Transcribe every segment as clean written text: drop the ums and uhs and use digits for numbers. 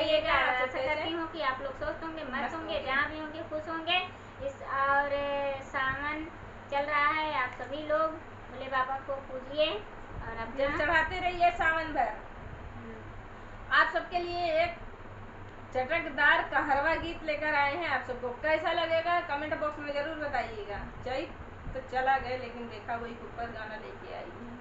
बताइएगा। आशा करती हूँ कि आप लोग स्वस्थ होंगे, मस्त होंगे, जहाँ भी होंगे खुश होंगे। और सावन चल रहा है, आप सभी लोग भोले बाबा को पूजिए और अपना जल चढ़ाते रहिए सावन भर। आप सबके लिए एक चटकदार कहरवा गीत लेकर आए हैं। आप सबको कैसा लगेगा कमेंट बॉक्स में जरूर बताइएगा। चैत तो चला गए, लेकिन देखा वही ऊपर गाना लेके आई है।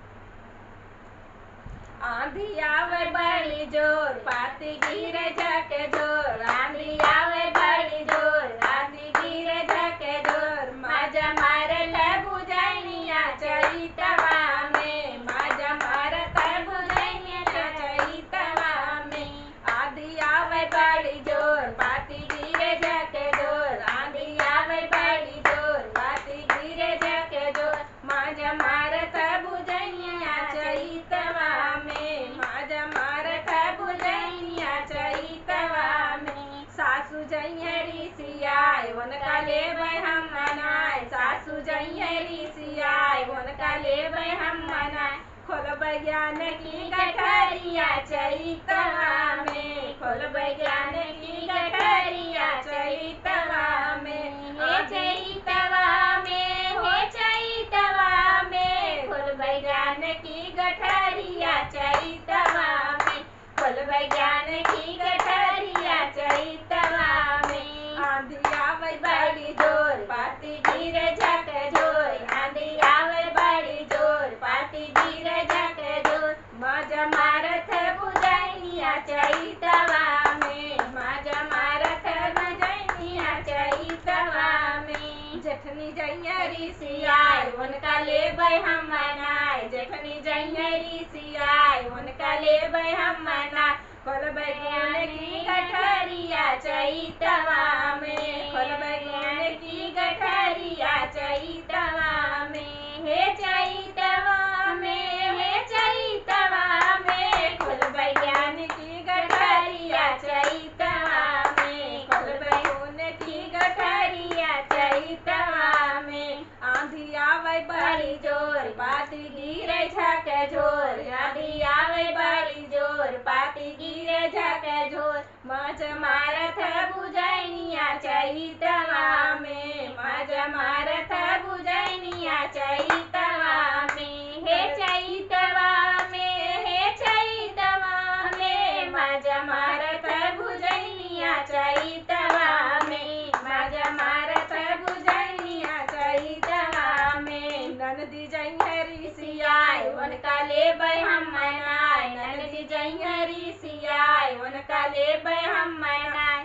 आंधी आवे बड़ी जोर, पाती गिरे झके जोर। आंधी आवे बड़ी जोर, आंधी गिरे झके जोर। माजा मारे ले बुझैनिया चैतवा में, माजा मारे ले बुझैनिया चैतवा में। आंधी आवे बड़ी जोर, पाती गिरे झके जोर। आंधी आवे बड़ी जोर, पाती गिरे झके जोर। माजा मारे ले बुझैनिया चैतवा में, माजा मारे ले बुझैनिया चैतवा में। सासु जइयरी सियाय उनका लेबै हम मनाय, सासु जइयरी सियाय उनका लेबै हम मनाय। खोलबै ज्ञान की गठरिया चैतवा में, खोलबै ज्ञान की गठरिया चैतवा में। हे चैतवा में, हे चैतवा में, खोलबै ज्ञान की गठरिया चैतवा में, खोलबै ज्ञान की गठरिया चैतवा में। आंधी आवे बड़ी जोर, पाती गिरे झके जोर। आंधी आवे बड़ी जोर, पाती गिरे झके जोर। माजा मारत बुझैनिया चैतवा में, माजा मारत बुझैनिया चैतवा में। जखनी जइयरी सियाय उनका लेबै हम मनाय, जखनी जइयरी सियाय उनका लेबै हम मनाय। खोलबै ज्ञान की गठरिया चैतवा में, खोलबै ज्ञान की गठरिया चैतवा में। हे चैतवा में, हे चैतवा में, खोलबै ज्ञान की गठरिया चैतवा में, खोलबै गुण की गठरिया चैतवा में। आंधी आवे बड़ी जोर, पाती गिरे झके जोर। आंधी आवे बड़ी जोर, पाती गिरे झके जोर। माज मारत बुझैनिया चैतवा में, माज मारत बुझैनिया चैतवा में। हे चैतवा में, हे चैतवा में, माजा मारत बुझैनिया चैतवा में, माजा मारत बुझैनिया चैतवा में। ननदी जइयरी सियाय उनका लेबै हम मनाय, ननदी जइयरी सियाय उनका लेबै हम मनाय।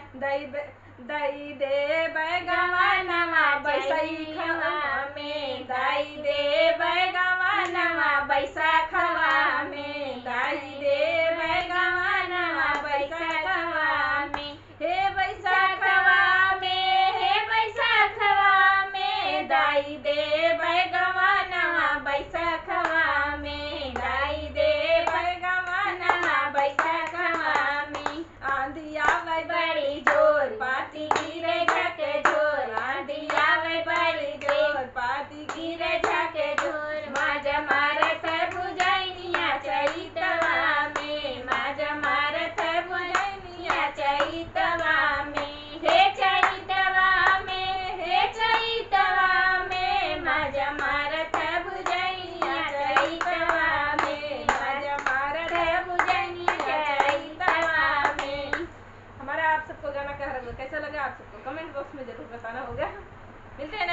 दई देबै गवानवा बैसखवा में, दई देबै गवानवा बैसखवा में, दई देबै गवानवा बैसखवा में। हे बैसखवा में, हे बैसखवा में, दई देबै गवानवा बैसखवा में, दई देबै गवानवा बैसखवा में। आंधी आवे बड़ी जोर, पाती गिरे झके जोर। आंधी आवे बड़ी जोर, पाती गिरे झके जोर। माजा मारत बुझैनिया चैतवा में, माजा मारत बुझैनिया चैतवा में। हे चैतवा में, हे चैतवा में, माजा मारत बुझैनिया चैतवा में, माजा मारत बुझैनिया चैतवा में। हमारा आप सबको गाना कैसा लगा आप सबको कमेंट बॉक्स में जरूर बताना होगा। मिलते हैं।